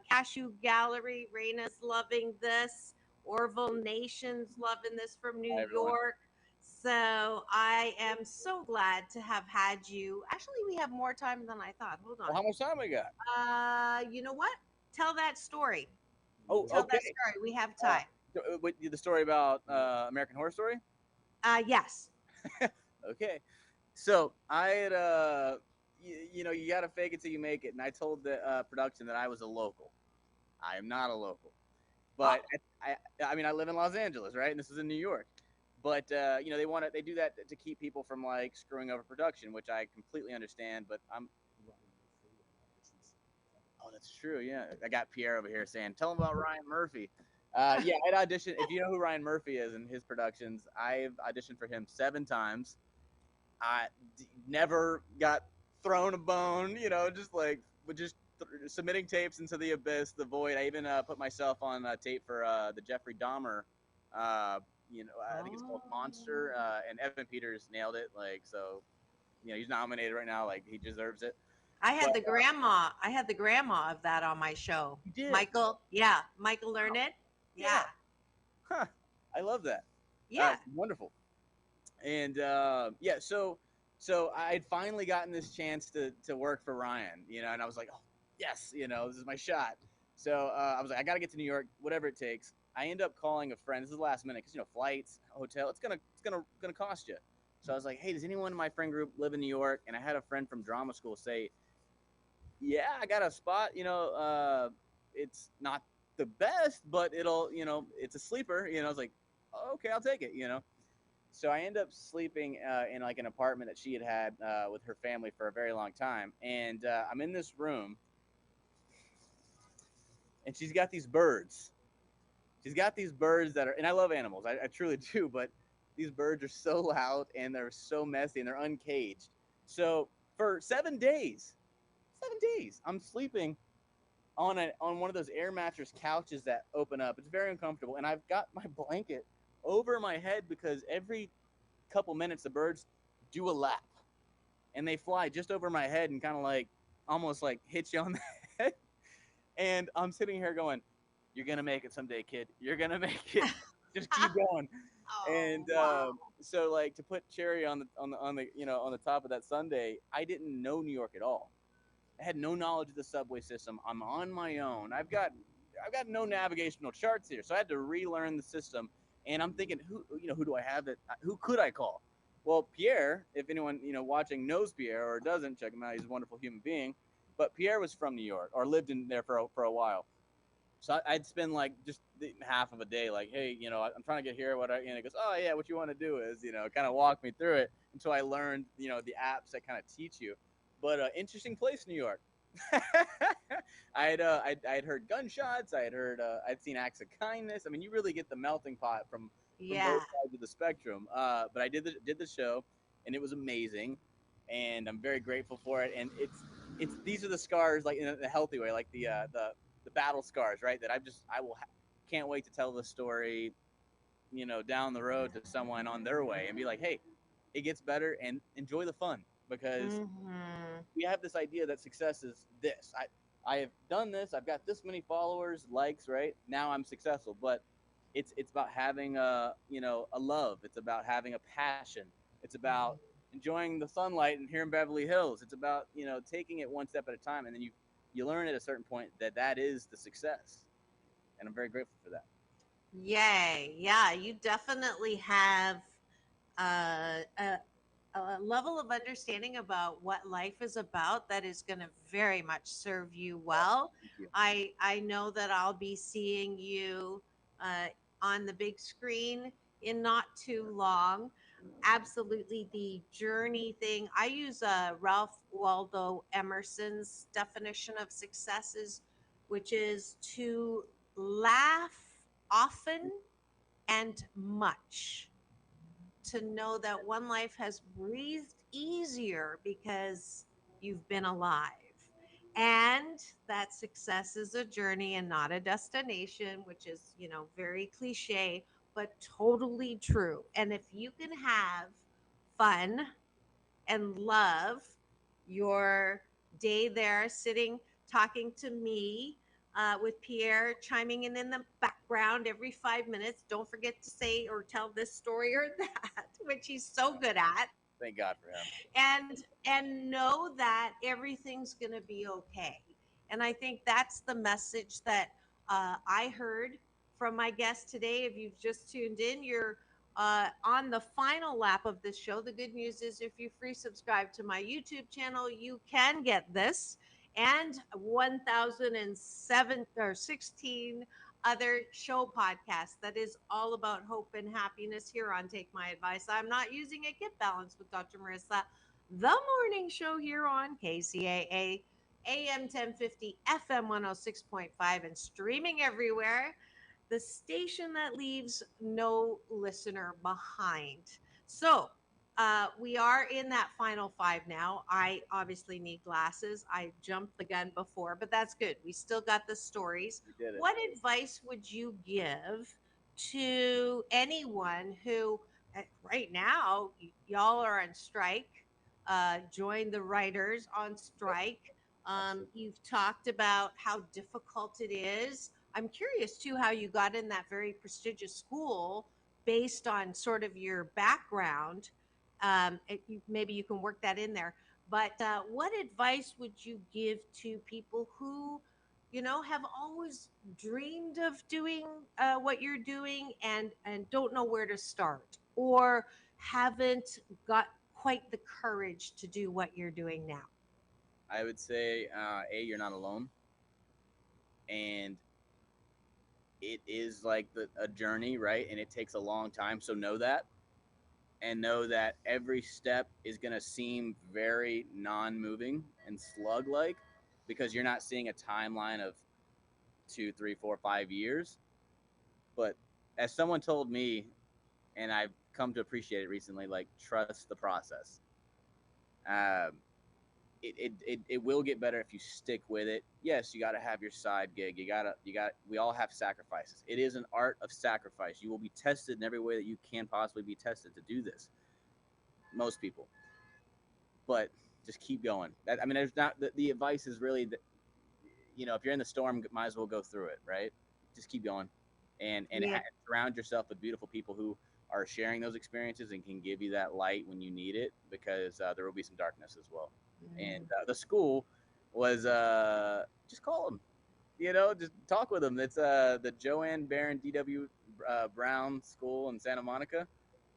Speaker 12: Cashew Gallery. Raina's loving this. Orville Nation's loving this from New York. So I am so glad to have had you. Actually, we have more time than I thought. Hold on.
Speaker 13: Well, how much time we got?
Speaker 12: You know what? Tell that story.
Speaker 13: Oh,
Speaker 12: Tell
Speaker 13: okay.
Speaker 12: that story. We have time.
Speaker 13: The story about American Horror Story?
Speaker 12: Yes.
Speaker 13: Okay. So I had you got to fake it till you make it, and I told the production that I was a local. I am not a local, but I mean I live in Los Angeles, right? And this is in New York. But they do that to keep people from like screwing over production, which I completely understand. But oh, that's true. Yeah, I got Pierre over here saying, "Tell him about Ryan Murphy." Yeah, I'd auditioned. If you know who Ryan Murphy is and his productions, I've auditioned for him 7 times. I never got thrown a bone. Just submitting tapes into the abyss, the void. I even put myself on tape for the Jeffrey Dahmer. I think it's called Monster, and Evan Peters nailed it. He's nominated right now. Like, he deserves it.
Speaker 12: I had the grandma of that on my show.
Speaker 13: You did?
Speaker 12: Michael Learned. Yeah.
Speaker 13: Huh. I love that.
Speaker 12: Yeah.
Speaker 13: Wonderful. And so So I'd finally gotten this chance to work for Ryan, and I was like, oh, yes, this is my shot. So I was like, I got to get to New York, whatever it takes. I end up calling a friend. This is the last minute because flights, hotel, it's gonna cost you. So I was like, hey, does anyone in my friend group live in New York? And I had a friend from drama school say, yeah, I got a spot. It's not the best, but it's a sleeper. I was like, oh, okay, I'll take it. So I end up sleeping in like an apartment that she had with her family for a very long time, and I'm in this room, and she's got these birds. She's got these birds that are, and I love animals, I truly do, but these birds are so loud and they're so messy and they're uncaged. So for 7 days, I'm sleeping on one of those air mattress couches that open up. It's very uncomfortable, and I've got my blanket over my head because every couple minutes the birds do a lap, and they fly just over my head and kind of like almost like hit you on the head. And I'm sitting here going, "You're gonna make it someday, kid. You're gonna make it. Just keep going." And so, like, to put cherry on the top of that sundae, I didn't know New York at all. I had no knowledge of the subway system. I'm on my own. I've got no navigational charts here, so I had to relearn the system. And I'm thinking, who do I have who could I call? Well, Pierre, if anyone watching knows Pierre or doesn't, check him out. He's a wonderful human being. But Pierre was from New York or lived in there for a while. So I'd spend like just half of a day, like, hey, I'm trying to get here. He goes, oh yeah, what you want to do is, kind of walk me through it until I learned, the apps that kind of teach you. But interesting place, New York. I'd heard gunshots. I'd seen acts of kindness. I mean, you really get the melting pot from both sides of the spectrum. But I did the show, and it was amazing, and I'm very grateful for it. And it's these are the scars, like in a healthy way, like the battle scars, right? That can't wait to tell the story, down the road to someone on their way and be like, hey, it gets better and enjoy the fun, because we have this idea that success is this. I have done this. I've got this many followers, likes, right? Now I'm successful. But it's about having a love. It's about having a passion. It's about enjoying the sunlight and here in Beverly Hills. It's about, taking it one step at a time. And then you learn at a certain point that is the success. And I'm very grateful for that.
Speaker 12: Yay. Yeah, you definitely have a level of understanding about what life is about that is going to very much serve you well. I know that I'll be seeing you on the big screen in not too long. Absolutely, the journey thing. I use Ralph Waldo Emerson's definition of successes, which is to laugh often and much, to know that one life has breathed easier because you've been alive, and that success is a journey and not a destination, which is, very cliche, but totally true. And if you can have fun and love your day there, sitting, talking to me, with Pierre chiming in the background every 5 minutes. Don't forget to say or tell this story or that, which he's so good at.
Speaker 13: Thank God for him.
Speaker 12: And know that everything's going to be okay. And I think that's the message that I heard from my guest today. If you've just tuned in, you're on the final lap of this show. The good news is, if you free subscribe to my YouTube channel, you can get this and 1,007 or 16 other show podcasts that is all about hope and happiness here on Take My Advice. I'm not using it. Get Balanced with Dr. Marissa, the morning show here on KCAA, AM 1050, FM 106.5, and streaming everywhere. The station that leaves no listener behind. So we are in that final five now. I obviously need glasses. I jumped the gun before, but that's good. We still got the stories. What advice would you give to anyone who, right now, y'all are on strike? Join the writers on strike. You've talked about how difficult it is. I'm curious too how you got in that very prestigious school based on sort of your background. maybe you can work that in there. But what advice would you give to people who, have always dreamed of doing what you're doing and don't know where to start, or haven't got quite the courage to do what you're doing now?
Speaker 13: I would say, you're not alone, and it is like a journey, right? And it takes a long time. So know that, and know that every step is going to seem very non-moving and slug-like because you're not seeing a timeline of 2, 3, 4, 5 years. But as someone told me, and I've come to appreciate it recently, like, trust the process. It will get better if you stick with it. Yes, you got to have your side gig. We all have sacrifices. It is an art of sacrifice. You will be tested in every way that you can possibly be tested to do this. Most people. But just keep going. There's not, the advice is really that, if you're in the storm, might as well go through it, right? Just keep going, and surround yourself with beautiful people who are sharing those experiences and can give you that light when you need it, because there will be some darkness as well. And the school was just call them, just talk with them. It's the Joanne Barron D.W. Brown School in Santa Monica.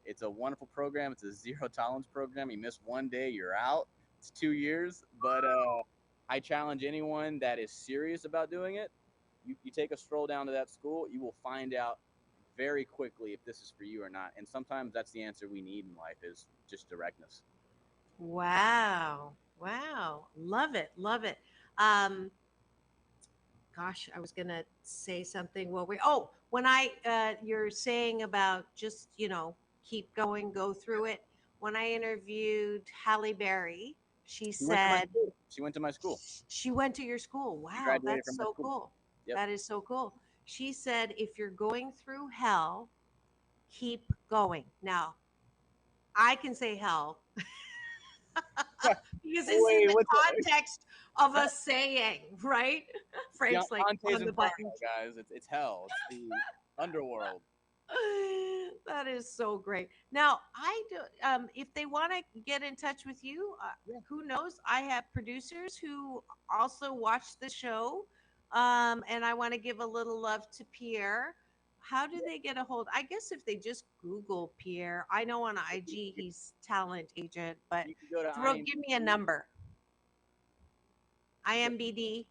Speaker 13: It's a wonderful program. It's a zero tolerance program. You miss one day, you're out. It's 2 years, but I challenge anyone that is serious about doing it. You take a stroll down to that school, you will find out very quickly if this is for you or not. And sometimes that's the answer we need in life, is just directness.
Speaker 12: Wow. Love it. Gosh, I was going to say something. When you're saying about just, keep going, go through it. When I interviewed Halle Berry, she said
Speaker 13: she went to my school.
Speaker 12: She went to your school. Wow, that's so cool.
Speaker 13: Yep.
Speaker 12: That is so cool. She said, if you're going through hell, keep going. Now, I can say hell because it's in the context of a saying, right? Frank's like on the button.
Speaker 13: Guys, it's hell. It's the underworld.
Speaker 12: That is so great. Now, I do. If they want to get in touch with you, who knows? I have producers who also watch the show, and I want to give a little love to Pierre. How do they get a hold? I guess if they just Google Pierre, I know on IG he's talent agent, but give me a number. IMBD.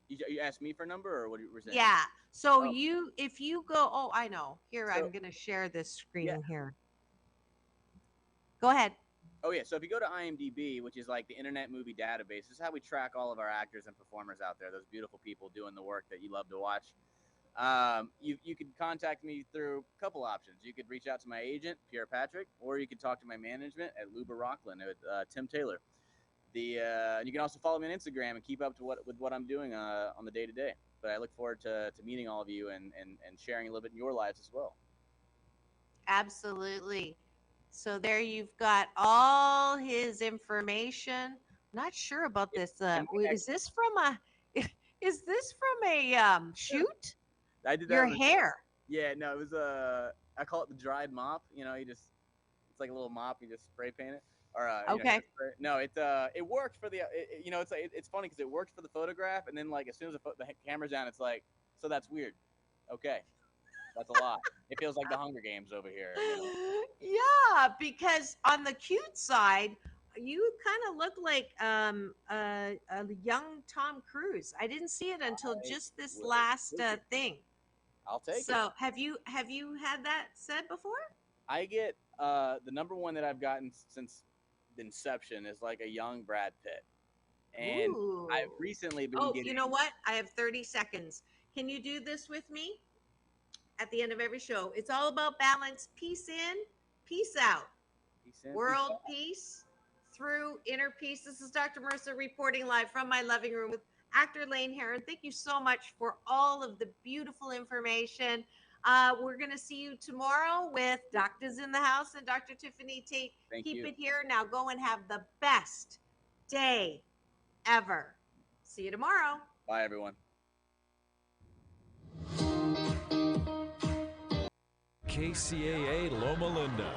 Speaker 13: You asked me for a number, or what you were saying?
Speaker 12: Yeah. So if you go, I know. Here, I'm going to share this screen here. Go ahead.
Speaker 13: Oh, yeah. So if you go to IMDb, which is like the Internet Movie Database, this is how we track all of our actors and performers out there, those beautiful people doing the work that you love to watch. You could contact me through a couple options. You could reach out to my agent, Pierre Patrick, or you could talk to my management at Luba Rockland, with Tim Taylor. You can also follow me on Instagram and keep up to what I'm doing on the day-to-day. But I look forward to meeting all of you and sharing a little bit in your lives as well.
Speaker 12: Absolutely. So there you've got all his information. Not sure about this. Is this from a shoot?
Speaker 13: I did that.
Speaker 12: Your hair.
Speaker 13: Yeah, no, it was I call it the dried mop. It's like a little mop. You just spray paint it.
Speaker 12: Okay.
Speaker 13: It worked for the. It's funny because it worked for the photograph, and then like as soon as the camera's down, it's like, so that's weird. Okay, that's a lot. It feels like the Hunger Games over here.
Speaker 12: Yeah, because on the cute side, you kind of look like a young Tom Cruise. I didn't see it until just this last thing.
Speaker 13: I'll take it.
Speaker 12: So have you had that said before?
Speaker 13: I get the number one that I've gotten since inception is like a young Brad Pitt, and I've recently been getting.
Speaker 12: You know what? I have 30 seconds. Can you do this with me at the end of every show? It's all about balance. Peace in, peace out.
Speaker 13: Peace in,
Speaker 12: world peace through inner peace. This is Dr. Marissa reporting live from my living room with actor Lane Heron. Thank you so much for all of the beautiful information. We're going to see you tomorrow with Doctors in the House and Dr. Tiffany Tate. Keep it here. Now go and have the best day ever. See you tomorrow.
Speaker 13: Bye, everyone.
Speaker 14: KCAA Loma Linda.